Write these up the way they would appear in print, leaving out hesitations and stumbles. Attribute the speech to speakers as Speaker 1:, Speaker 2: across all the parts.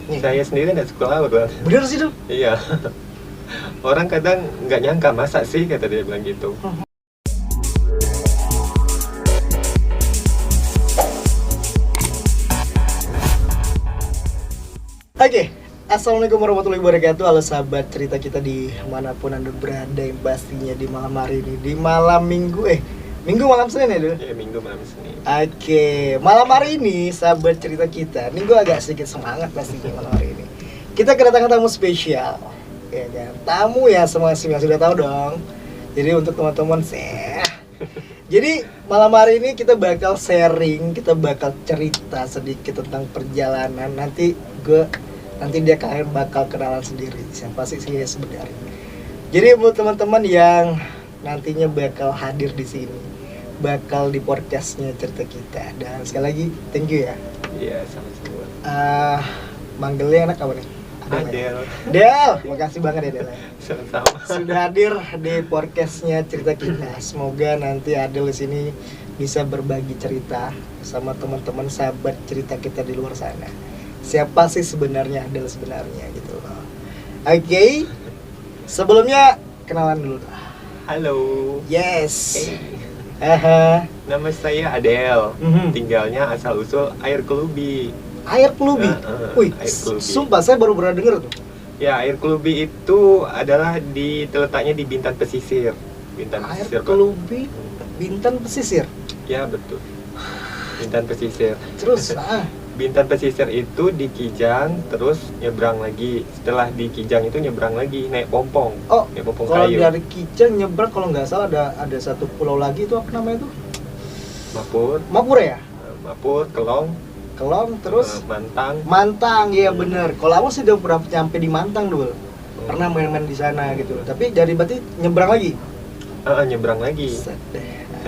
Speaker 1: Nih.
Speaker 2: Saya sendiri nggak suka laut, Bang.
Speaker 1: Bener sih tuh.
Speaker 2: Iya. Orang kadang nggak nyangka, masa sih kata dia bilang gitu.
Speaker 1: Oke, assalamualaikum warahmatullahi wabarakatuh. Halo sahabat cerita kita di manapun anda berada, yang pastinya di malam hari ini, di malam minggu, minggu malam Senin ya dulu.
Speaker 2: Iya, minggu malam Senin.
Speaker 1: Oke, malam hari ini sahabat cerita kita, ini gue agak sedikit semangat pastinya malam hari ini. Kita kedatangan tamu spesial, ya kan? Tamu ya semua sudah tahu dong. Jadi untuk teman-teman jadi malam hari ini kita bakal sharing, kita bakal cerita sedikit tentang perjalanan. Nanti dia kalian bakal kenalan sendiri siapa sih saya sebenarnya. Jadi buat teman-teman yang nantinya bakal hadir di sini, bakal di podcastnya cerita kita. Dan sekali lagi thank you ya.
Speaker 2: Iya, sama-sama.
Speaker 1: Manggilnya enak apa nih? Del, makasih banget ya Del.
Speaker 2: Sama-sama.
Speaker 1: Sudah hadir di podcastnya cerita kita. Semoga nanti Adel di sini bisa berbagi cerita sama teman-teman sahabat cerita kita di luar sana. Siapa sih sebenarnya Adel sebenarnya gitu loh. Oke. Sebelumnya kenalan dulu.
Speaker 2: Halo.
Speaker 1: Yes.
Speaker 2: Hey. Nama saya Adel.
Speaker 1: Mhm.
Speaker 2: Tinggalnya asal-usul Air Kelubi.
Speaker 1: Air Kelubi. Wih,
Speaker 2: Air Kelubi.
Speaker 1: sumpah saya baru pernah denger tuh.
Speaker 2: Ya, Air Kelubi itu adalah terletaknya di Bintan Pesisir. Bintan
Speaker 1: Air
Speaker 2: Pesisir, Pak.
Speaker 1: Kelubi, Bintan Pesisir.
Speaker 2: Ya, betul. Bintan Pesisir.
Speaker 1: Terus
Speaker 2: Bintan Pesisir itu di Kijang, terus nyebrang lagi. Setelah di Kijang itu nyebrang lagi, naik pompong.
Speaker 1: Oh,
Speaker 2: naik pompong
Speaker 1: kalau
Speaker 2: kayu.
Speaker 1: dari Kijang nyebrang kalau nggak salah ada satu pulau lagi itu apa namanya itu? Mapur ya?
Speaker 2: Mapur,
Speaker 1: Kelong terus
Speaker 2: Mantang.
Speaker 1: Iya bener. Kalau aku sih udah pernah nyampe di Mantang dulu. Pernah main-main di sana gitu. Tapi dari berarti nyebrang lagi.
Speaker 2: Nyebrang lagi.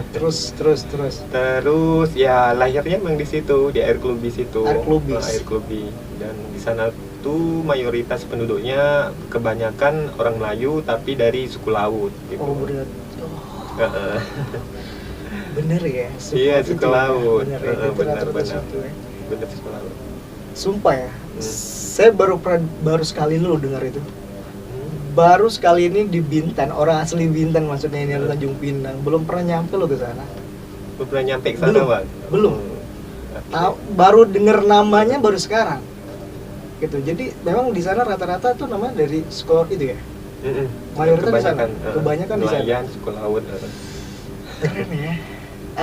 Speaker 1: Terus.
Speaker 2: Terus ya lahirnya memang di situ, di Air Kelubi situ.
Speaker 1: Air Kelubi.
Speaker 2: Air Kelubi. Dan di sana tuh mayoritas penduduknya kebanyakan orang Melayu tapi dari suku laut gitu.
Speaker 1: Oh bener. Bener ya.
Speaker 2: Iya, suku laut.
Speaker 1: Bener ya.
Speaker 2: Benar.
Speaker 1: Ya.
Speaker 2: Bener suku laut.
Speaker 1: Sumpah ya. Saya baru sekali lu dengar itu. Baru sekali ini di Bintan, orang asli Bintan maksudnya ini Tanjung Pinang. Belum pernah nyampe lo ke sana.
Speaker 2: Belum pernah nyampe ke sana, Bang?
Speaker 1: Belum. Tahu, baru denger namanya baru sekarang. Gitu. Jadi memang di sana rata-rata tuh namanya dari skor itu ya. Mayoritas di sana. Kebanyakan di sana.
Speaker 2: Nelayan, suku laut.
Speaker 1: Keren ya.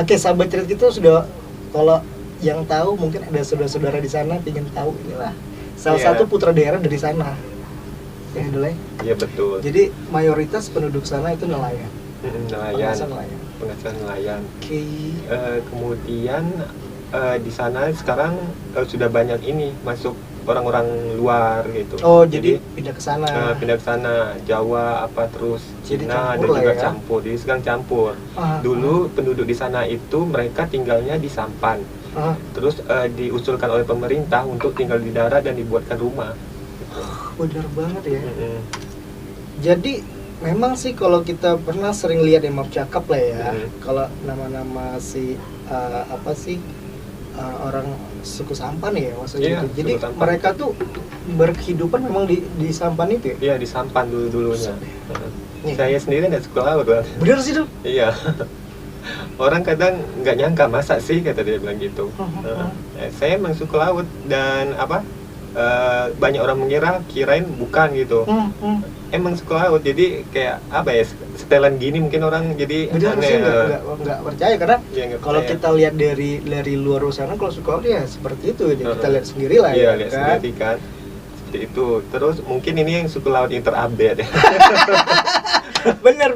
Speaker 1: Oke, sahabat cerita kita sudah, kalau yang tahu mungkin ada saudara-saudara di sana pengen tahu, inilah salah satu putra daerah dari sana. Ya dulu ya.
Speaker 2: Iya, betul.
Speaker 1: Jadi mayoritas penduduk sana itu nelayan.
Speaker 2: Nelayan. Penghasilan nelayan.
Speaker 1: Oke.
Speaker 2: Kemudian di sana sekarang sudah banyak ini masuk orang-orang luar gitu.
Speaker 1: Oh, jadi pindah ke sana.
Speaker 2: Pindah ke sana, Jawa terus
Speaker 1: Jadi
Speaker 2: Cina,
Speaker 1: campur
Speaker 2: dan juga
Speaker 1: ya.
Speaker 2: campur. Jadi sekarang campur. Dulu penduduk di sana itu mereka tinggalnya di sampan. Terus diusulkan oleh pemerintah untuk tinggal di darat dan dibuatkan rumah.
Speaker 1: Bener banget ya. Jadi memang sih kalau kita pernah sering lihat di map cakep lah ya. Kalau nama-nama orang suku Sampan ya maksudnya itu. Jadi mereka tuh berkehidupan memang di Sampan itu ya?
Speaker 2: Iya, di Sampan dulunya. Saya sendiri nggak suka laut, Bang.
Speaker 1: Bener sih tuh.
Speaker 2: Iya. Orang kadang nggak nyangka, masa sih kata dia bilang gitu. Saya emang suka laut dan banyak orang kirain bukan gitu. Emang suka laut, jadi kayak setelan gini mungkin orang jadi
Speaker 1: bener
Speaker 2: aneh.
Speaker 1: sih nggak percaya karena kalau
Speaker 2: percaya.
Speaker 1: kita lihat dari luar sana, kalau suka laut ya seperti itu. Jadi kita lihat sendiri lah
Speaker 2: iya,
Speaker 1: ya
Speaker 2: lihat
Speaker 1: kan.
Speaker 2: sendiri kan. Seperti itu. Terus mungkin ini yang suka laut yang terupdate ya.
Speaker 1: bener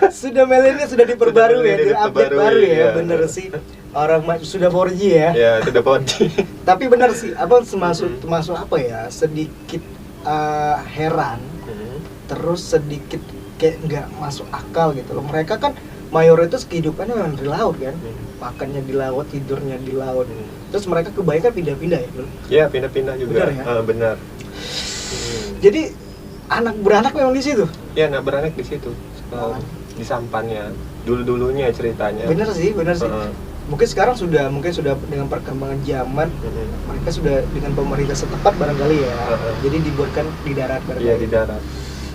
Speaker 1: sudah milenial sudah diperbarui ya, diupdate baru ya,
Speaker 2: ya.
Speaker 1: Bener sih, orang sudah 4G ya.
Speaker 2: Ya, sudah 4G.
Speaker 1: Tapi bener sih, termasuk apa ya, sedikit heran, terus sedikit kayak nggak masuk akal gitu loh. Mereka kan mayoritas kehidupannya memang di laut kan, makannya di laut, tidurnya di laut. Terus mereka kebanyakan pindah-pindah ya bro?
Speaker 2: Iya, pindah-pindah juga.
Speaker 1: Bener ya?
Speaker 2: Benar.
Speaker 1: Jadi anak beranak memang di situ.
Speaker 2: Ya, anak beranak di situ. Di sampannya. Dulunya ceritanya.
Speaker 1: Bener sih. Mungkin sekarang mungkin sudah dengan perkembangan zaman, mereka sudah dengan pemerintah setempat barangkali ya. Jadi dibuatkan di darat barangkali.
Speaker 2: Iya, di darat.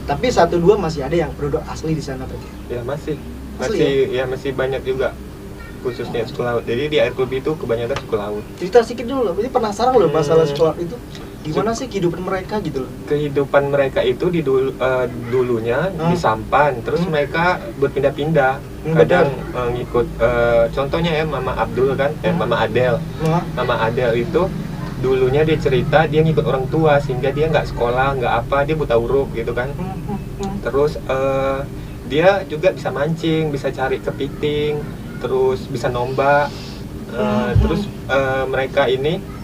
Speaker 1: Tapi 1-2 masih ada yang penduduk asli di sana berarti.
Speaker 2: Ya masih
Speaker 1: Asli
Speaker 2: masih banyak juga, khususnya suku laut. Jadi di air klub itu kebanyakan suku laut.
Speaker 1: Cerita sedikit dulu, jadi penasaran loh masalah sekolah itu. Gimana sih kehidupan mereka gitu loh?
Speaker 2: Kehidupan mereka itu dulunya di Sampan, terus mereka berpindah-pindah. Kadang ngikut, contohnya ya Mama Abdul kan, Mama Adel. Mama Adel itu dulunya dia cerita dia ngikut orang tua sehingga dia nggak sekolah, nggak apa, dia buta huruf gitu kan. Terus dia juga bisa mancing, bisa cari kepiting, terus bisa nombak. Terus mereka ini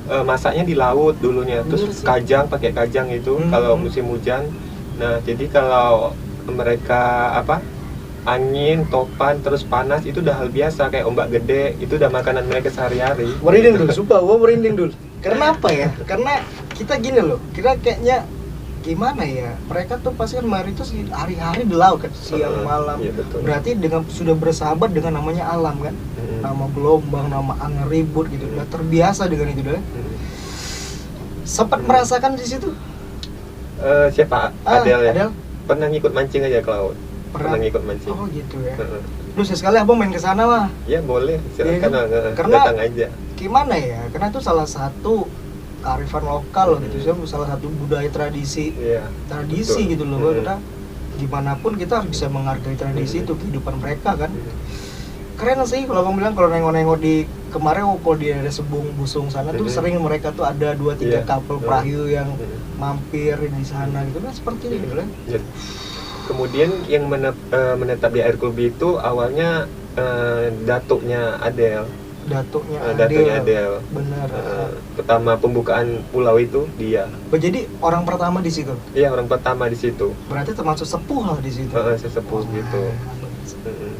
Speaker 2: masaknya di laut dulunya, terus kajang, pakai kajang itu kalau musim hujan. Nah jadi kalau mereka angin, topan, terus panas itu udah hal biasa, kayak ombak gede itu udah makanan mereka sehari-hari.
Speaker 1: Merinding dulu, sumpah gua merinding dulu. Karena apa ya? Karena kita gini loh, kita kayaknya gimana ya? Mereka tuh pasti kan mari itu hari-hari di laut kan, siang malam.
Speaker 2: Iya, betul.
Speaker 1: Berarti dengan sudah bersahabat dengan namanya alam kan, nama gelombang, nama angin ribut gitu, udah terbiasa dengan itu deh. Sempat merasakan di situ?
Speaker 2: Siapa? Adel ya?
Speaker 1: Adel?
Speaker 2: Pernah ngikut mancing aja ke laut. Pernah ngikut mancing.
Speaker 1: Oh gitu ya. Terus sekali abang main ke sana mah.
Speaker 2: Ya boleh, silakan
Speaker 1: Karena
Speaker 2: datang aja.
Speaker 1: Gimana ya? Karena itu salah satu kearifan lokal gitu sih, salah satu budaya tradisi. Tradisi
Speaker 2: betul.
Speaker 1: gitu loh. Kita gimana pun kita harus bisa menghargai tradisi itu, kehidupan mereka kan. Keren sih kalau abang bilang, kalau nengok-nengok di kemarin kalau di ada Sebung Busung sana tuh sering mereka tuh ada 2-3 kapal perahu yang mampir di sana gitu kan, seperti itu kan.
Speaker 2: Kemudian yang menetap di air kulbi itu awalnya datuknya Adel.
Speaker 1: Datuknya
Speaker 2: Adel.
Speaker 1: Benar.
Speaker 2: Pertama pembukaan pulau itu dia.
Speaker 1: Jadi orang pertama di situ.
Speaker 2: Iya, orang pertama di situ.
Speaker 1: Berarti termasuk sepuh lah di situ.
Speaker 2: Sesepuh gitu.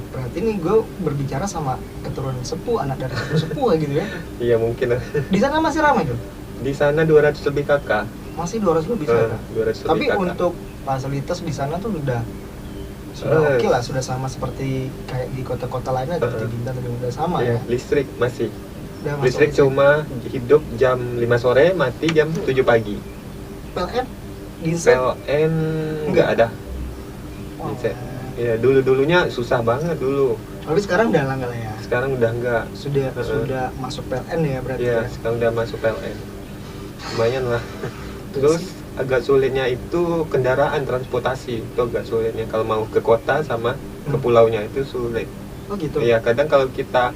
Speaker 1: Berarti nih gue berbicara sama keturunan sepuh, anak dari sepuh gitu ya.
Speaker 2: Iya mungkin.
Speaker 1: Di sana masih ramai tuh?
Speaker 2: Di sana 200 lebih kakak.
Speaker 1: Masih 200 lebih kakak.
Speaker 2: 200
Speaker 1: Tapi
Speaker 2: lebih kakak.
Speaker 1: untuk fasilitas di sana tuh sudah oke lah, sudah sama seperti kayak di kota-kota lainnya, seperti Bintan tapi udah sama ya.
Speaker 2: Listrik masih.
Speaker 1: Udah
Speaker 2: Listrik cuma hidup jam 5 sore, mati jam 7 pagi.
Speaker 1: PLN? Genset?
Speaker 2: PLN nggak ada. Genset. Ya dulunya susah banget dulu.
Speaker 1: Tapi sekarang udah enggak lah ya.
Speaker 2: Sekarang udah enggak.
Speaker 1: Sudah masuk PLN ya berarti.
Speaker 2: Iya, sekarang udah masuk PLN. Lumayan lah. Terus agak sulitnya itu kendaraan transportasi, itu agak sulitnya kalau mau ke kota sama ke pulaunya itu sulit.
Speaker 1: Oh gitu.
Speaker 2: Iya, kadang kalau kita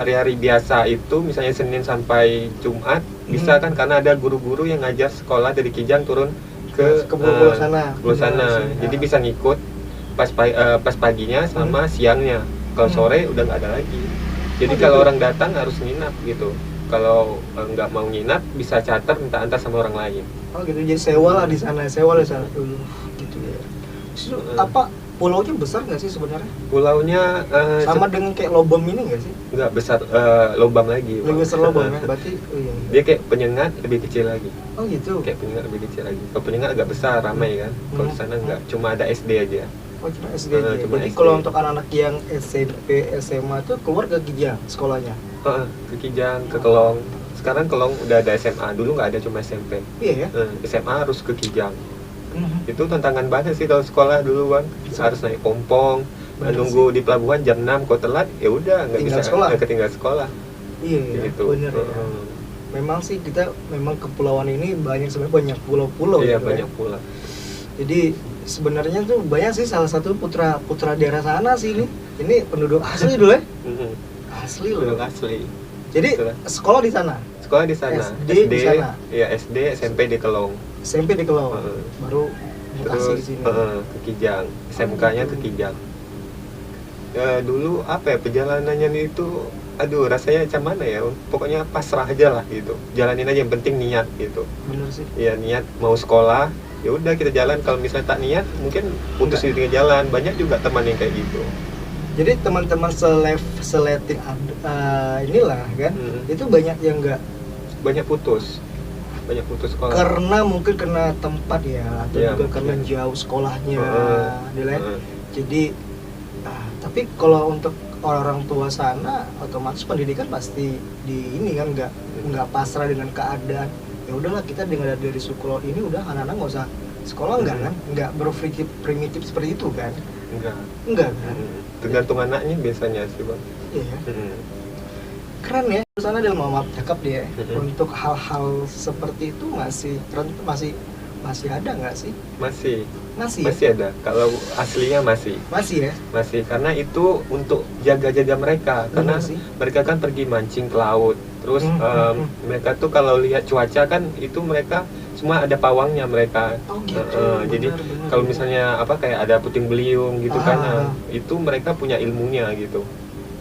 Speaker 2: hari-hari biasa itu misalnya Senin sampai Jumat bisa kan, karena ada guru-guru yang ngajar sekolah dari Kijang turun ke
Speaker 1: pulau sana.
Speaker 2: Pulau sana. Jadi bisa ngikut pas paginya sama siangnya. Kalau sore udah nggak ada lagi. Jadi kalau orang datang harus nginap gitu. Kalau nggak mau nginap bisa charter, minta antar sama orang lain.
Speaker 1: Oh gitu, jadi sewa lah di sana dulu gitu ya. Apa pulaunya besar nggak sih sebenarnya?
Speaker 2: Pulaunya
Speaker 1: sama dengan kayak Lobam ini nggak sih?
Speaker 2: Nggak besar, Lobam lagi.
Speaker 1: Lebih besar Lobam ya, berarti iya.
Speaker 2: Dia kayak Penyengat lebih kecil lagi.
Speaker 1: Oh gitu.
Speaker 2: Kayak Penyengat lebih kecil lagi. Kalau Penyengat agak besar, ramai kan. Kalau di sana nggak, cuma ada SD aja.
Speaker 1: Oh cuma SD aja. Jadi kalau untuk anak-anak yang SMP, SMA tuh keluar ke Kijang sekolahnya?
Speaker 2: Ke Kijang, ke Kelong. Sekarang Kelong udah ada SMA, dulu nggak ada, cuma SMP.
Speaker 1: Iya ya?
Speaker 2: SMA harus ke Kijang. Itu tantangan banget sih kalau sekolah dulu Bang. Harus naik pompong, nunggu di pelabuhan jam 6, kau telat ya udah nggak bisa ketinggal sekolah.
Speaker 1: Iya
Speaker 2: gitu.
Speaker 1: Bener ya. Memang sih kita kepulauan ini banyak pulau-pulau.
Speaker 2: Iya,
Speaker 1: gitu
Speaker 2: banyak pulau.
Speaker 1: Jadi sebenarnya tuh banyak sih, salah satu putra daerah sana sih ini penduduk asli dulu ya. Asli loh.
Speaker 2: Penduduk asli.
Speaker 1: Jadi sekolah di sana.
Speaker 2: Sekolah di sana.
Speaker 1: SD di sana.
Speaker 2: Iya, SD, SMP di Kelong.
Speaker 1: SMP di Kelong. Baru mutasi
Speaker 2: Terus
Speaker 1: di sini.
Speaker 2: ke Kijang. SMK-nya ke Kijang. Dulu apa ya, perjalanannya itu rasanya macam mana ya, pokoknya pasrah aja lah gitu, jalanin aja, yang penting niat gitu.
Speaker 1: Bener sih.
Speaker 2: Ya niat mau sekolah ya udah kita jalan, kalau misalnya tak niat mungkin putus di tengah jalan. Banyak juga teman yang kayak gitu.
Speaker 1: Jadi teman-teman seleting inilah kan, itu banyak yang enggak,
Speaker 2: banyak putus sekolah
Speaker 1: karena mungkin kena tempat ya, atau
Speaker 2: ya,
Speaker 1: juga karena jauh sekolahnya nilai. Jadi tapi kalau untuk orang tua sana otomatis pendidikan pasti di ini kan nggak pasrah dengan keadaan. Ya udahlah kita dengar dari sekolah ini udah anak-anak nggak usah sekolah, enggak kan? Nggak berpikir primitif seperti itu kan? Enggak kan?
Speaker 3: Tergantung anaknya biasanya sih bang.
Speaker 1: Iya. Keren ya, di sana dalam maaf cakep dia. Untuk hal-hal seperti itu masih ada nggak sih?
Speaker 3: Masih ada. Kalau aslinya masih
Speaker 1: ya.
Speaker 3: Masih karena itu untuk jaga-jaga mereka. Karena
Speaker 1: Benar sih.
Speaker 3: mereka kan pergi mancing ke laut. Terus mereka tuh kalau lihat cuaca kan itu mereka semua ada pawangnya mereka.
Speaker 1: Oh gitu.
Speaker 3: Jadi
Speaker 1: Benar.
Speaker 3: kalau misalnya apa kayak ada puting beliung gitu kan, itu mereka punya ilmunya gitu.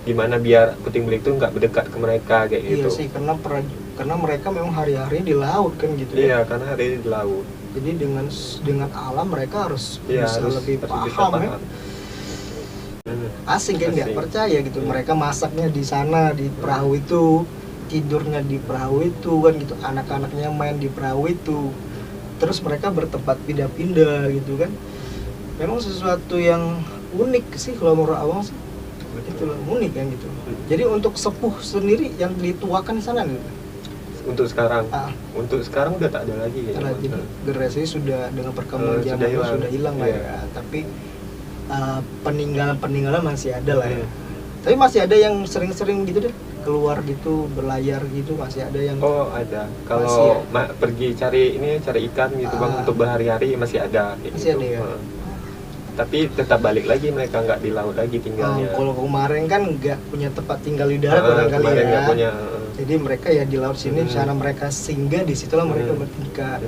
Speaker 3: Gimana biar puting beliung itu nggak mendekat ke mereka kayak gitu.
Speaker 1: Iya sih, karena mereka memang hari-hari di laut kan gitu ya.
Speaker 3: Iya, karena hari di laut.
Speaker 1: Jadi dengan alam mereka harus
Speaker 3: Iya,
Speaker 1: bisa
Speaker 3: harus
Speaker 1: lebih
Speaker 3: bisa
Speaker 1: paham ya. Asing kan nggak
Speaker 3: Asing.
Speaker 1: percaya gitu.
Speaker 3: Iya.
Speaker 1: Mereka masaknya di sana di perahu itu, tidurnya di perahu itu kan gitu. Anak-anaknya main di perahu itu. Terus mereka bertempat pindah-pindah gitu kan. Memang sesuatu yang unik sih kalau menurut abang sih. Itu loh, unik kan gitu. Jadi untuk sepuh sendiri yang dituakan di sana nih.
Speaker 3: Untuk sekarang,
Speaker 1: Ah.
Speaker 3: untuk sekarang udah tak ada lagi
Speaker 1: Karena
Speaker 3: kayaknya.
Speaker 1: jadi generasi sudah dengan perkembangan
Speaker 3: Sudah
Speaker 1: zaman
Speaker 3: hilang.
Speaker 1: sudah hilang lah
Speaker 3: Iya.
Speaker 1: ya. Tapi peninggalan masih ada lah ya.
Speaker 3: Hmm.
Speaker 1: Tapi masih ada yang sering-sering gitu deh keluar gitu berlayar gitu, masih ada yang
Speaker 3: Oh ada.
Speaker 1: Masih
Speaker 3: Kalau
Speaker 1: ya?
Speaker 3: pergi cari ikan gitu bang untuk berhari-hari masih ada. Kayak
Speaker 1: Masih
Speaker 3: gitu.
Speaker 1: ada ya?
Speaker 3: Tapi tetap balik lagi mereka nggak di laut lagi tinggalnya.
Speaker 1: kalau kemarin kan nggak punya tempat tinggal di darat barangkali
Speaker 3: kemarin
Speaker 1: ya.
Speaker 3: nggak punya.
Speaker 1: Jadi mereka ya di laut sini, cara mereka singgah di situlah mereka bertingkat.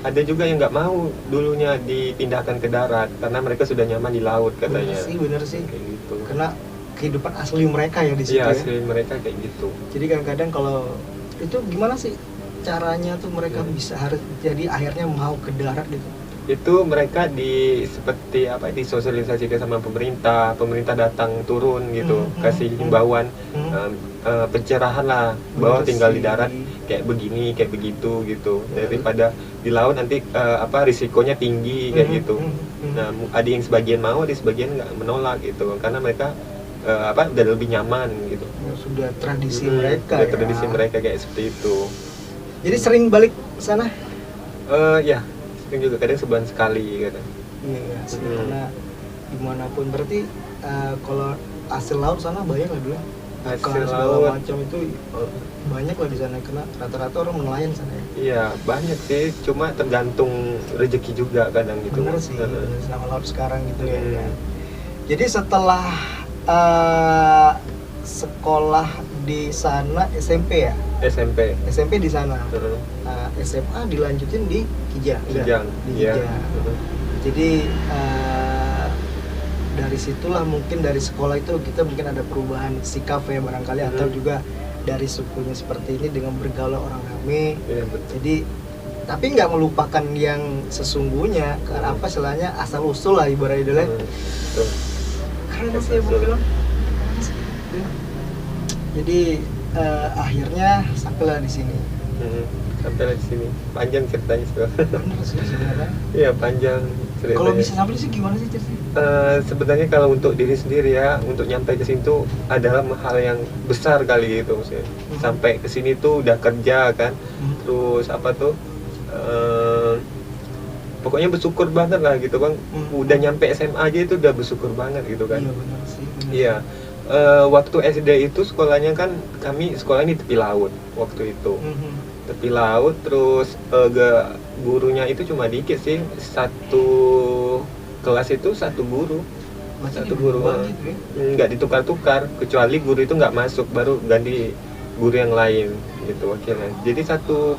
Speaker 3: Ada juga yang nggak mau dulunya dipindahkan ke darat karena mereka sudah nyaman di laut katanya.
Speaker 1: Bener sih.
Speaker 3: Kayak gitu.
Speaker 1: Karena kehidupan asli mereka ya di situ.
Speaker 3: Iya
Speaker 1: ya.
Speaker 3: asli mereka kayak gitu.
Speaker 1: Jadi kadang-kadang kalau itu gimana sih caranya tuh mereka bisa harus jadi akhirnya mau ke darat gitu.
Speaker 3: Itu mereka seperti apa disosialisasikan sama pemerintah datang turun gitu, kasih himbauan pencerahan lah bahwa tinggal di darat kayak begini kayak begitu gitu, daripada di laut nanti risikonya tinggi kayak gitu. Nah ada yang sebagian mau, ada yang sebagian nggak menolak gitu karena mereka udah lebih nyaman gitu.
Speaker 1: Sudah tradisi mereka
Speaker 3: Udah
Speaker 1: ya.
Speaker 3: tradisi mereka kayak seperti itu.
Speaker 1: Jadi sering balik sana?
Speaker 3: Ya sering juga, kadang sebulan sekali kadang.
Speaker 1: Iya sih, karena dimanapun berarti kalau hasil laut sana banyak lah dulu.
Speaker 3: Hasil
Speaker 1: Segala
Speaker 3: laut.
Speaker 1: macam itu banyak lah di sana karena rata-rata orang nelayan sana ya.
Speaker 3: Iya banyak sih, cuma tergantung rezeki juga kadang gitu.
Speaker 1: Bener sih, sama laut sekarang gitu ya.
Speaker 3: Hmm.
Speaker 1: Jadi setelah sekolah di sana SMP ya? SMP di sana. SMA dilanjutin di Kijang.
Speaker 3: Kijang,
Speaker 1: Di
Speaker 3: iya.
Speaker 1: Kijang. Jadi dari situlah mungkin dari sekolah itu kita mungkin ada perubahan sikap ya barangkali atau juga dari sukunya seperti ini dengan bergaul orang rame.
Speaker 3: Iya betul.
Speaker 1: Jadi tapi nggak melupakan yang sesungguhnya karena apa istilahnya asal usul lah ibaratnya dulu.
Speaker 3: Betul.
Speaker 1: Keren sih ya Bang bilang. Jadi akhirnya sampailah di sini.
Speaker 3: Sampai di sini panjang ceritanya sebenarnya.
Speaker 1: Bener sih sebenarnya.
Speaker 3: Iya panjang ceritanya.
Speaker 1: Kalau bisa sampai sih gimana sih ceritanya?
Speaker 3: Sebenarnya kalau untuk diri sendiri ya, untuk nyampe ke sini tuh adalah hal yang besar kali gitu maksudnya. Sampai ke sini tuh udah kerja kan, terus apa tuh? Pokoknya bersyukur banget lah gitu bang. Udah nyampe SMA aja itu udah bersyukur banget gitu kan.
Speaker 1: Iya benar sih. Benar.
Speaker 3: Iya. Waktu SD itu sekolahnya kan kami sekolah di tepi laut waktu itu. Tepi laut, terus gurunya itu cuma dikit sih, satu kelas itu satu guru.
Speaker 1: Berarti
Speaker 3: Satu guru
Speaker 1: diubah gitu ya?
Speaker 3: nggak ditukar-tukar, kecuali guru itu nggak masuk baru ganti guru yang lain gitu wakilnya. Jadi satu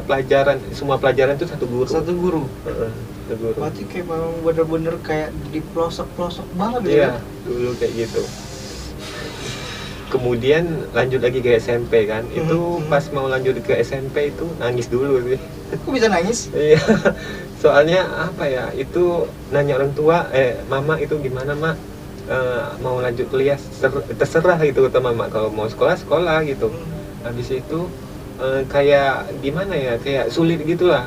Speaker 3: pelajaran, semua pelajaran itu satu guru.
Speaker 1: Satu guru.
Speaker 3: Satu guru.
Speaker 1: Berarti kayak memang bener-bener kayak di pelosok-pelosok banget gitu
Speaker 3: Iya,
Speaker 1: ya?
Speaker 3: dulu kayak gitu. Kemudian lanjut lagi ke SMP kan, itu pas mau lanjut ke SMP itu nangis dulu sih.
Speaker 1: Kok bisa nangis?
Speaker 3: Iya, soalnya apa ya, itu nanya orang tua, mama itu gimana mak, mau lanjut kuliah, terserah gitu kata mama, kalau mau sekolah gitu. Habis itu kayak gimana ya, kayak sulit gitulah,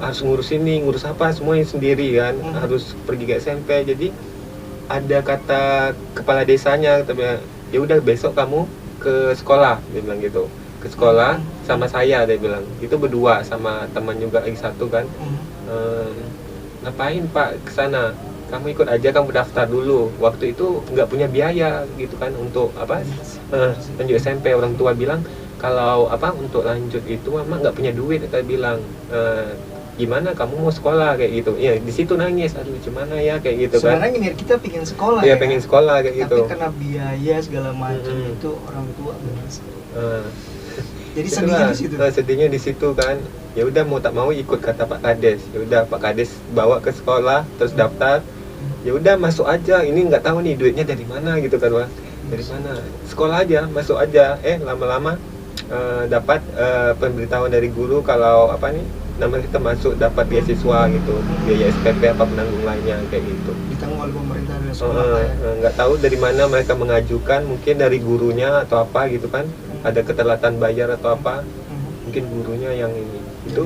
Speaker 3: harus ngurus ini, ngurus apa, semuanya sendiri kan, harus pergi ke SMP, jadi ada kata kepala desanya, tapi ya udah besok kamu ke sekolah, dia bilang gitu, ke sekolah sama saya, dia bilang itu berdua sama teman juga lagi satu kan. Ngapain Pak ke sana? Kamu ikut aja, kamu daftar dulu. Waktu itu nggak punya biaya gitu kan untuk apa? Lanjut SMP. Orang tua bilang kalau apa untuk lanjut itu mama nggak punya duit. Kita bilang gimana kamu mau sekolah kayak gitu. Ya di situ nangis. Aduh gimana ya kayak gitu kan.
Speaker 1: Sebenarnya gini, kita pengen sekolah
Speaker 3: Iya
Speaker 1: ya.
Speaker 3: pengen sekolah kayak gitu.
Speaker 1: Tapi karena biaya segala macam itu orang tua benar sih. Jadi
Speaker 3: Itulah,
Speaker 1: sedihnya di situ.
Speaker 3: sedihnya di situ kan. Ya udah mau tak mau ikut kata Pak Kades. Ya udah Pak Kades bawa ke sekolah terus daftar. Ya udah masuk aja. Ini nggak tahu nih duitnya dari mana gitu kan Mas. Dari mana? Sekolah aja, masuk aja. Lama-lama dapat pemberitahuan dari guru kalau apa nih nama kita masuk dapat beasiswa gitu, biaya SPP apa penanggung lainnya kayak gitu.
Speaker 1: Ditanggung oleh pemerintah dari sekolah.
Speaker 3: Nggak tahu dari mana mereka mengajukan, mungkin dari gurunya atau apa gitu kan, ada ketelatan bayar atau apa, mungkin gurunya yang ini itu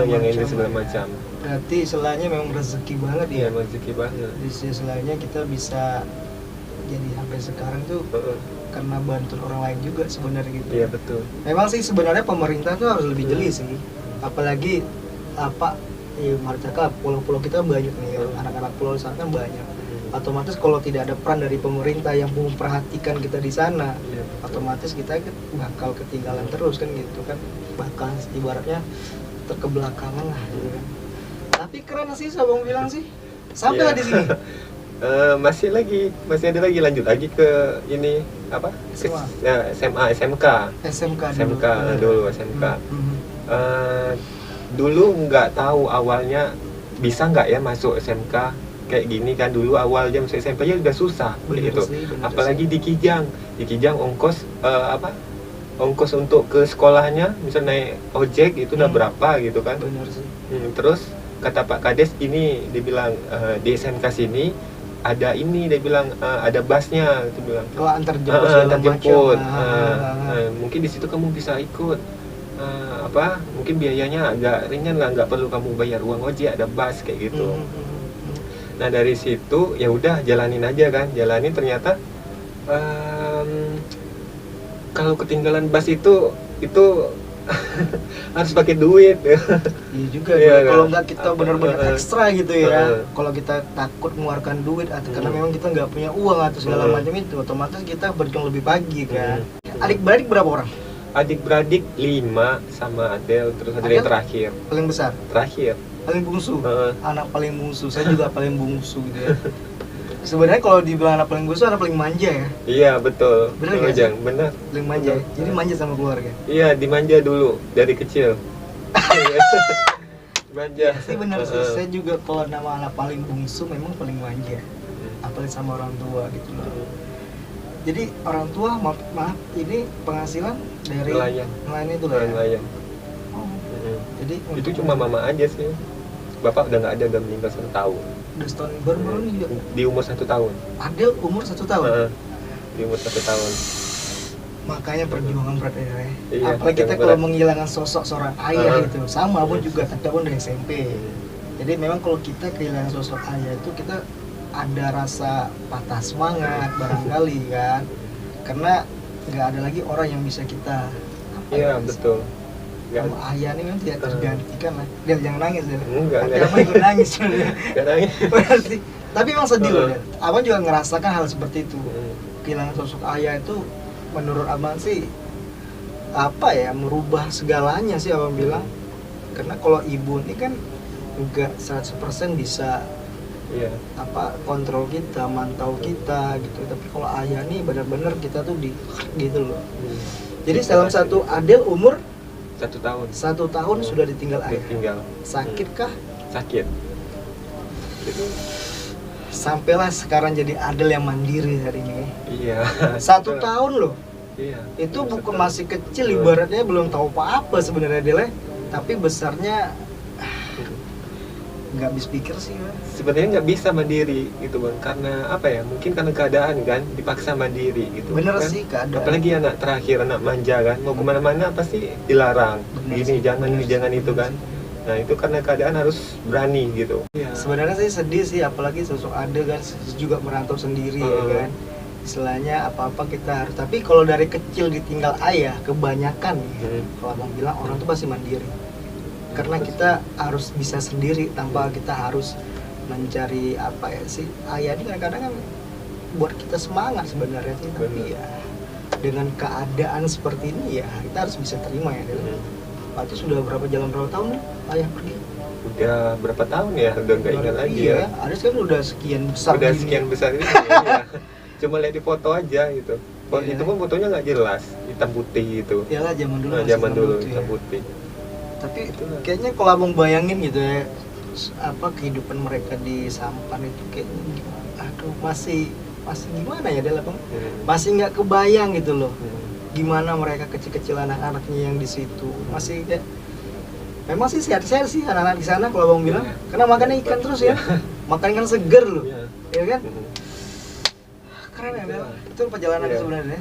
Speaker 3: yang ini segala macam.
Speaker 1: Berarti istilahnya memang rezeki banget ya.
Speaker 3: Iya rezeki banget.
Speaker 1: Di istilahnya kita bisa jadi sampai sekarang tuh karena bantuan orang lain juga sebenarnya gitu.
Speaker 3: Iya betul.
Speaker 1: Memang sih sebenarnya pemerintah tuh harus lebih jeli sih. Apalagi apa ya mereka pulau-pulau kita banyak nih ya. Anak-anak pulau di sana kan banyak. Otomatis kalau tidak ada peran dari pemerintah yang memperhatikan kita di sana, otomatis kita bakal ketinggalan terus kan gitu kan. Bahkan ibaratnya terkebelakangan lah gitu kan. Tapi keren sih Sabang bilang sih. Sampai lah di sini.
Speaker 3: Masih ada lagi lanjut lagi ke ini apa? SMA, SMK dulu SMK. Dulu nggak tahu awalnya bisa nggak ya masuk SMK kayak gini kan. Dulu awalnya masuk SMP ya udah susah gitu. Apalagi di Kijang ongkos ongkos untuk ke sekolahnya misal naik ojek itu udah berapa gitu kan.
Speaker 1: Benar sih.
Speaker 3: Terus kata Pak Kades ini dibilang di SMK sini ada ini, dia bilang ada busnya, dia bilang
Speaker 1: antar jemput,
Speaker 3: mungkin di situ kamu bisa ikut mungkin biayanya agak ringan lah, nggak perlu kamu bayar uang ojek, ada bus kayak gitu. Nah dari situ ya udah jalanin aja kan, ternyata kalau ketinggalan bus itu harus pakai duit.
Speaker 1: Iya juga.
Speaker 3: Iya,
Speaker 1: kalau
Speaker 3: kan?
Speaker 1: nggak kita benar-benar ekstra gitu ya. Kalau kita takut mengeluarkan duit atau karena memang kita nggak punya uang atau segala macam itu, otomatis kita berjuang lebih pagi kan. Adik-beradik berapa orang?
Speaker 3: Adik-beradik 5 sama Adel, terus Adel yang terakhir.
Speaker 1: Paling besar?
Speaker 3: Terakhir.
Speaker 1: Paling bungsu? Anak paling bungsu, saya juga paling bungsu gitu ya. Sebenarnya kalau dibilang anak paling bungsu, anak paling manja ya?
Speaker 3: Iya betul.
Speaker 1: Bener nggak sih?
Speaker 3: Bener.
Speaker 1: Paling manja ya? Jadi manja sama keluarga?
Speaker 3: Iya dimanja dulu, dari kecil. Manja.
Speaker 1: Sih bener sih, saya juga kalau nama anak paling bungsu memang paling manja. Apalagi sama orang tua gitu loh. Jadi orang tua maaf ini penghasilan dari nelayan itu lah ya?
Speaker 3: Nelayan.
Speaker 1: Jadi
Speaker 3: itu cuma mama aja sih. Bapak udah nggak ada, udah meninggal 1 tahun.
Speaker 1: Udah setahun baru ini juga?
Speaker 3: Di umur 1 tahun.
Speaker 1: Adel umur 1 tahun?
Speaker 3: Di umur 1 tahun.
Speaker 1: Makanya perjuangan berat ya.
Speaker 3: Iya,
Speaker 1: apalagi kita kalau menghilangkan sosok seorang ayah itu sama pun juga tapi pun dari SMP. Jadi memang kalau kita kehilangan sosok ayah itu kita ada rasa patah semangat barangkali kan, karena nggak ada lagi orang yang bisa kita
Speaker 3: betul.
Speaker 1: Sama ayah ini memang tidak tergantikan lah. Dia jangan nangis deh.
Speaker 3: Enggak.
Speaker 1: Apa ikut nangis?
Speaker 3: Enggak nangis.
Speaker 1: Berarti, tapi memang sedih loh. Abang juga ngerasakan hal seperti itu. Kehilangan sosok ayah itu menurut abang sih merubah segalanya sih abang bilang. Karena kalau ibu ini kan enggak 100% bisa kontrol kita, mantau kita gitu. Tapi kalau ayah nih benar-benar kita tuh gitu loh. Jadi dalam satu Adel umur
Speaker 3: 1 tahun.
Speaker 1: 1 tahun sudah ditinggal ayah. Sakit kah?
Speaker 3: Sakit. Itu.
Speaker 1: Sampailah sekarang jadi Adel yang mandiri hari ini.
Speaker 3: Iya.
Speaker 1: 1 tahun loh.
Speaker 3: Iya.
Speaker 1: Itu bukan masih kecil, ibaratnya belum tahu apa-apa sebenarnya Adel. Tapi besarnya nggak habis pikir sih.
Speaker 3: Sebenarnya nggak bisa mandiri gitu bang, karena mungkin karena keadaan kan dipaksa mandiri gitu.
Speaker 1: Bener
Speaker 3: kan?
Speaker 1: sih keadaan.
Speaker 3: Apalagi anak terakhir, anak manja kan, mau kemana-mana pasti dilarang. Jangan itu kan. Nah itu karena keadaan harus berani gitu.
Speaker 1: Sebenarnya sih sedih sih, apalagi sosok Ade kan juga merantau sendiri ya kan. Istilahnya apa-apa kita harus, tapi kalau dari kecil ditinggal ayah kebanyakan ya, kalau abang bilang orang tuh pasti mandiri. Karena kita harus bisa sendiri tanpa kita harus mencari apa ya sih. Ayah ini kadang-kadang kan buat kita semangat sebenarnya sih, tapi ya dengan keadaan seperti ini ya kita harus bisa terima ya. Berarti sudah berapa tahun nih ayah pergi?
Speaker 3: Udah berapa tahun ya? Udah nggak ingat lagi
Speaker 1: iya,
Speaker 3: ya.
Speaker 1: Aris kan udah sekian besar.
Speaker 3: Udah
Speaker 1: gini.
Speaker 3: sekian besar ini. Ya. Cuma lihat di foto aja gitu.
Speaker 1: Iya.
Speaker 3: Itu pun fotonya nggak jelas, hitam putih gitu.
Speaker 1: Iyalah zaman dulu.
Speaker 3: Nah,
Speaker 1: masih
Speaker 3: zaman dulu
Speaker 1: putih
Speaker 3: hitam
Speaker 1: ya.
Speaker 3: putih.
Speaker 1: Tapi
Speaker 3: Itulah.
Speaker 1: kayaknya kalau abang bayangin gitu ya, apa kehidupan mereka di Sampan itu kayaknya aduh masih gimana ya dalam bang? Masih nggak kebayang gitu loh. Gimana mereka kecil-kecil anak-anaknya yang di situ masih kayak memang sih sehat-sehat sih anak-anak di sana kalau abang bilang karena makannya ikan terus ya, makan ikan seger loh, ya kan? Keren ya Del, itu perjalanan sebenarnya.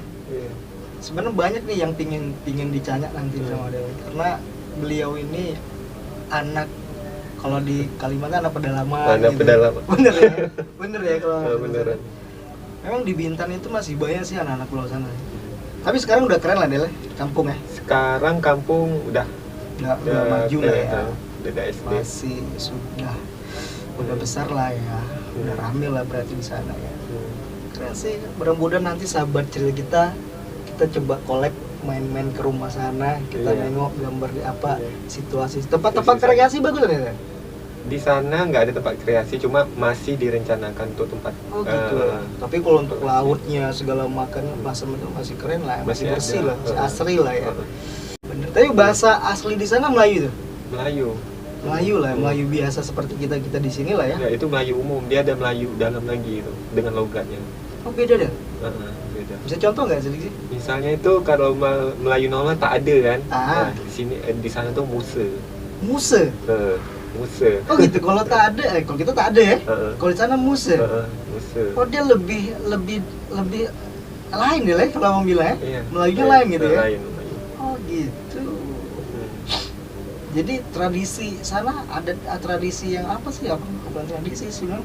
Speaker 1: Sebenarnya banyak nih yang pingin dicanya nanti sama Del, karena beliau ini anak kalau di Kalimantan anak pedalaman.
Speaker 3: Anak pedalaman.
Speaker 1: Bener ya kalau.
Speaker 3: Beneran.
Speaker 1: Memang di Bintan itu masih banyak sih anak-anak pulau sana. Tapi sekarang udah keren lah Del, kampung ya.
Speaker 3: Sekarang kampung udah
Speaker 1: maju lah ya.
Speaker 3: Udah SD.
Speaker 1: Masih udah besar lah ya. Udah rame lah berarti di sana ya. Keren sih. Mudah-mudahan nanti sahabat cerita kita coba collab main-main ke rumah sana, kita nengok gambar di apa situasi. Tempat-tempat rekreasi bagus kan ya?
Speaker 3: Di sana nggak ada tempat kreasi, cuma masih direncanakan untuk tempat.
Speaker 1: Oh gitu. Tapi kalau untuk lautnya segala makan masam itu masih keren lah, masih bersih
Speaker 3: ada.
Speaker 1: lah, masih asri lah ya. Bener. Tapi bahasa asli di sana Melayu tuh. Melayu lah, Melayu biasa seperti kita di sini lah ya.
Speaker 3: Ya itu Melayu umum, dia ada Melayu dalam lagi itu dengan logatnya.
Speaker 1: Oh beda deh.
Speaker 3: Beda.
Speaker 1: Bisa contoh nggak sedikit?
Speaker 3: Misalnya itu kalau Melayu normal tak ada kan.
Speaker 1: Ah.
Speaker 3: Nah, di sana tuh Musa.
Speaker 1: Muse.
Speaker 3: Musa.
Speaker 1: Oh gitu. Kalau tak ada, kalau kita tak ada ya. Kalau di sana Muse.
Speaker 3: Musa.
Speaker 1: Oh dia lebih lain ya, kalau mau bilang ya.
Speaker 3: Iya.
Speaker 1: Melayunya lain gitu ya.
Speaker 3: Lain.
Speaker 1: Oh gitu. Jadi tradisi sana ada tradisi yang apa sih? Apa bukan tradisi sih Bang?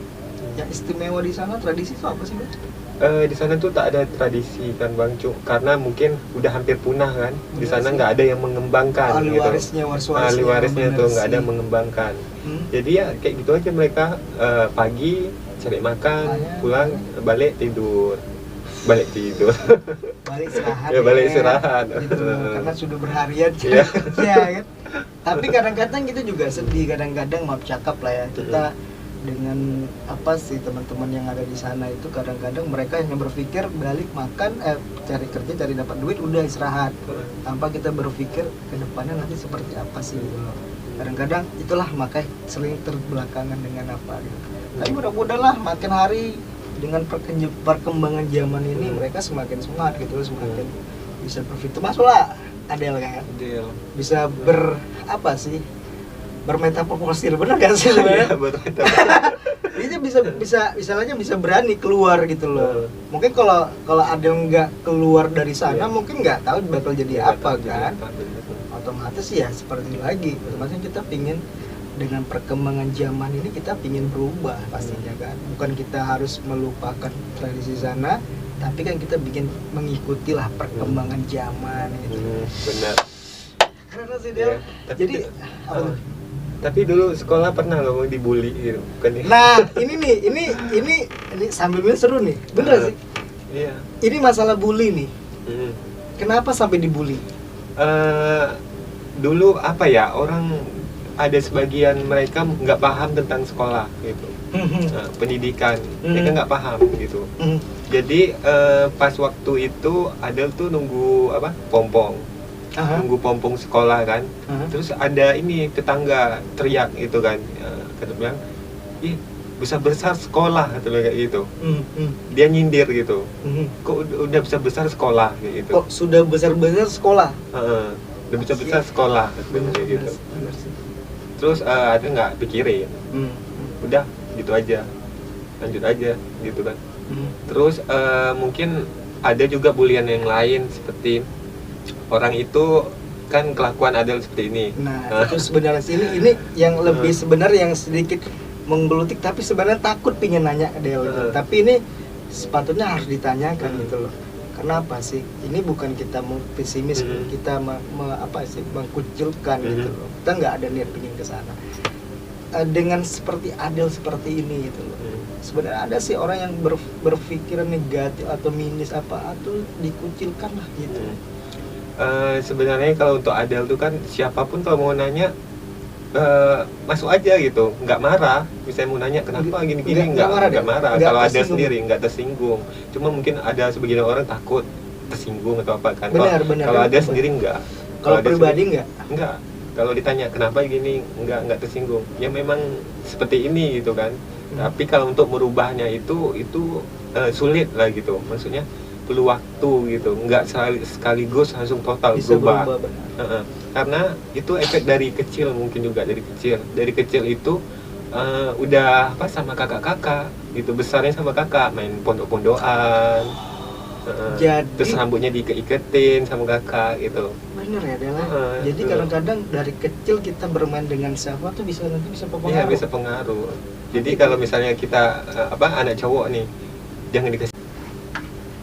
Speaker 1: Yang istimewa di sana tradisi itu apa sih Bang?
Speaker 3: Di sana tuh tak ada tradisi kan Bang Cuk, karena mungkin udah hampir punah kan. Di sana nggak ada yang mengembangkan
Speaker 1: ahli
Speaker 3: gitu.
Speaker 1: Ahli
Speaker 3: warisnya tuh nggak ada mengembangkan. Jadi ya kayak gitu aja mereka, pagi cari makan, pulang balik tidur. Balik istirahat. Balik istirahat.
Speaker 1: Gitu, karena sudah berharian
Speaker 3: Iya.
Speaker 1: ya kan. Tapi kadang-kadang kita juga sedih, kadang-kadang maaf cakap lah ya. Kita dengan apa sih teman-teman yang ada di sana itu kadang-kadang mereka hanya berpikir balik makan, cari kerja, cari dapat duit, udah istirahat. Tanpa kita berpikir ke depannya nanti seperti apa sih gitu loh. Kadang-kadang itulah makanya sering terbelakangan dengan apa gitu. Tapi mudah-mudahan lah makin hari dengan perkembangan zaman ini mereka semakin semangat gitu, semakin bisa berpikir. Masuklah Adel kan? Bisa bermetaporsir, benar gak sih sebenarnya? Dia bisa berani keluar gitu loh. Mungkin kalau Adel nggak keluar dari sana mungkin nggak tahu bakal jadi apa kan. Otomatis ya seperti lagi. Otomatis kita pingin dengan perkembangan zaman ini kita pingin berubah pastinya kan. Bukan kita harus melupakan tradisi sana, tapi kan kita bikin mengikuti lah perkembangan zaman gitu.
Speaker 3: Benar.
Speaker 1: Karena sih Del. Jadi
Speaker 3: tapi dulu sekolah pernah loh dibully gitu, bukan ya?
Speaker 1: Nah, ini sambil seru nih. Bener sih?
Speaker 3: Iya.
Speaker 1: Ini masalah bully nih. Kenapa sampai dibully?
Speaker 3: Dulu apa ya, orang ada sebagian mereka nggak paham tentang sekolah gitu. Pendidikan, mereka nggak paham gitu. Jadi pas waktu itu ada tuh nunggu pompong. Nunggu pompong sekolah kan. Terus ada ini tetangga teriak gitu kan, kata bilang, ih besar sekolah atau kayak gitu. Dia nyindir gitu. Kok udah besar sekolah kayak gitu.
Speaker 1: Kok sudah besar sekolah?
Speaker 3: Udah besar sekolah kayak gitu. Terus ada nggak pikirin, udah gitu aja, lanjut aja gitu kan. Terus mungkin ada juga bulian yang lain seperti orang itu kan kelakuan Adele seperti ini.
Speaker 1: Nah, itu sebenarnya sih ini yang lebih sebenarnya yang sedikit menggelutik, tapi sebenarnya takut pingin nanya Adele gitu. Tapi ini sepatutnya harus ditanyakan gitu loh. Kenapa sih? Ini bukan kita mau pesimis, kita mengkucilkan gitu loh. Kita nggak ada niat pingin ke sana. Dengan seperti Adele seperti ini gitu loh. Sebenarnya ada sih orang yang berpikiran negatif atau minus apa atau dikucilkan lah gitu.
Speaker 3: Sebenarnya kalau untuk Adele tuh kan siapapun kalau mau nanya masuk aja gitu, nggak marah. Misalnya mau nanya kenapa gini-gini, nggak marah. Kalau Adele sendiri nggak tersinggung. Cuma mungkin ada sebagian orang takut tersinggung atau apa kan. Kalau Adele sendiri nggak.
Speaker 1: Kalau pribadi nggak.
Speaker 3: Kalau ditanya kenapa gini, nggak tersinggung. Ya memang seperti ini gitu kan. Tapi kalau untuk merubahnya itu sulit lah gitu. Maksudnya perlu waktu gitu, nggak sekaligus langsung total
Speaker 1: bisa
Speaker 3: berubah.
Speaker 1: benar.
Speaker 3: Karena itu efek dari kecil, mungkin juga dari kecil itu udah sama kakak-kakak gitu, besarnya sama kakak, main pondok-pondokan, terus rambutnya diiketin sama kakak gitu.
Speaker 1: Bener ya Dela. Jadi kadang-kadang dari kecil kita bermain dengan siapa tuh bisa pengaruh.
Speaker 3: Iya, bisa pengaruh. Jadi kalau misalnya kita anak cowok nih, jangan dikasih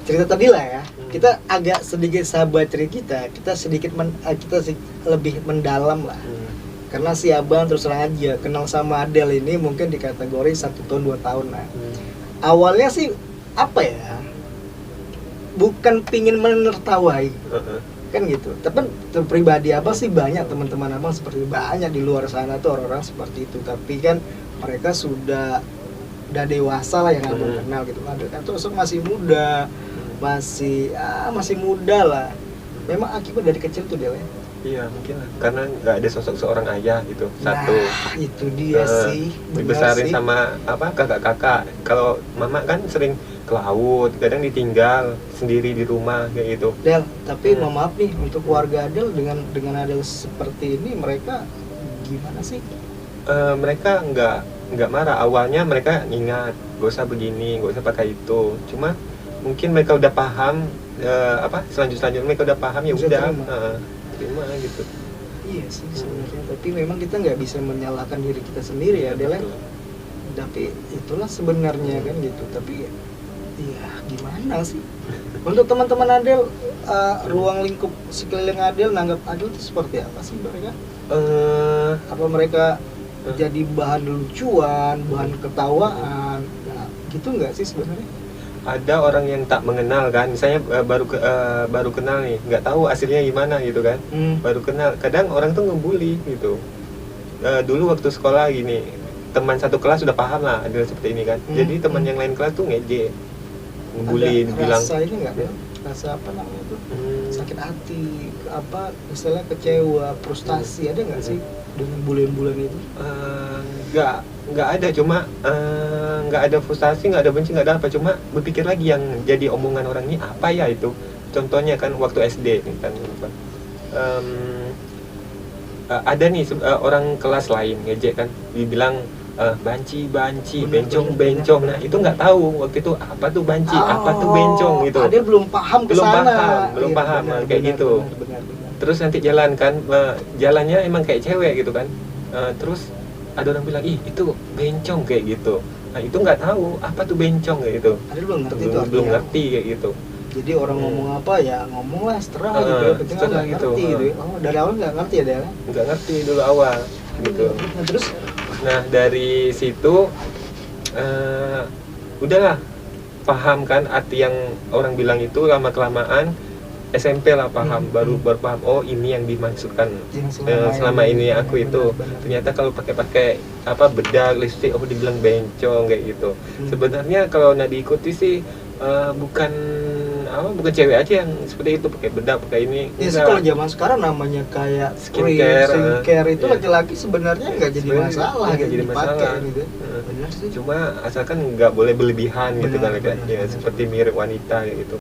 Speaker 1: cerita tadi lah ya, kita agak sedikit sahabat cerita kita sedikit lebih mendalam lah. Karena si abang terus terang aja kenal sama Adele ini mungkin di kategori 1 tahun 2 tahun lah. Awalnya sih apa ya, bukan pingin menertawai kan gitu, tapi pribadi abang sih banyak teman-teman abang seperti banyak di luar sana tuh orang-orang seperti itu, tapi kan mereka sudah dewasa lah yang abang kenal gitu. Adele kan terus masih muda, masih muda lah. Memang akibat dari kecil tuh dia.
Speaker 3: Iya mungkin lah, karena nggak ada sosok seorang ayah gitu. Satu.
Speaker 1: Nah, itu dia sih.
Speaker 3: Dibesarin sama kakak-kakak. Kalau mama kan sering ke laut, kadang ditinggal sendiri di rumah kayak gitu.
Speaker 1: Del, tapi mohon maaf nih untuk keluarga Adele dengan Adele seperti ini, mereka gimana sih?
Speaker 3: Mereka nggak marah. Awalnya mereka ingat, gak usah begini, gak usah pakai itu. Cuma mungkin mereka udah paham selanjutnya mereka udah paham, ya udah terima gitu.
Speaker 1: Iya sih sebenarnya, tapi memang kita nggak bisa menyalahkan diri kita sendiri ya Del. Tapi itulah sebenarnya kan gitu. Tapi ya gimana sih? Untuk teman-teman Adele, ruang lingkup sekeliling Adele nanggap Adele itu seperti apa sih mereka? Apa mereka jadi bahan lucuan, bahan ketawaan, gitu nggak sih sebenarnya?
Speaker 3: Ada orang yang tak mengenal kan, misalnya baru kenal nih, nggak tahu hasilnya gimana gitu kan, baru kenal, kadang orang tuh ngebully gitu. Dulu waktu sekolah gini, teman satu kelas sudah paham lah ada seperti ini kan, jadi teman yang lain kelas tuh ngejek, ngebully, bilang
Speaker 1: rasa ini nggak ya? Rasa apa namanya itu? Sakit hati, misalnya kecewa, frustasi, ada nggak sih dengan bulan-bulan itu?
Speaker 3: Nggak ada, cuma nggak ada frustasi, nggak ada benci, nggak ada apa, cuma berpikir lagi yang jadi omongan orang ini apa ya itu. Contohnya kan waktu SD kan, ada nih orang kelas lain ngejek kan, dibilang banci, bencong. Nah itu nggak tahu waktu itu apa tuh banci, apa tuh bencong gitu.
Speaker 1: Dia belum paham kesana.
Speaker 3: Belum paham kayak gitu.
Speaker 1: Benar.
Speaker 3: Terus nanti jalan kan, jalannya emang kayak cewek gitu kan. Terus ada orang bilang, ih itu bencong kayak gitu. Nah itu nggak tahu apa tuh bencong kayak gitu.
Speaker 1: Ada belum
Speaker 3: ngerti kayak gitu.
Speaker 1: Jadi orang ngomong apa ya ngomong lah, seterah gitu. Nggak ngerti gitu. Dari awal nggak ngerti ya Del?
Speaker 3: Nggak ngerti dulu awal gitu.
Speaker 1: Nah, terus?
Speaker 3: Nah dari situ udahlah paham kan arti yang orang bilang itu, lama kelamaan SMP lah paham, baru paham, oh ini yang dimaksudkan selama ini aku itu. Ternyata kalau pakai bedak, lipstick, oh dibilang bencong kayak gitu. Sebenarnya kalau nak diikuti sih bukan cewek aja yang seperti itu, pakai bedak, pakai ini.
Speaker 1: Ya sih kalau zaman sekarang namanya kayak skincare itu laki-laki sebenarnya nggak jadi masalah gitu dipakai gitu.
Speaker 3: Cuma asalkan nggak boleh berlebihan gitu kan, ya seperti mirip wanita kayak gitu.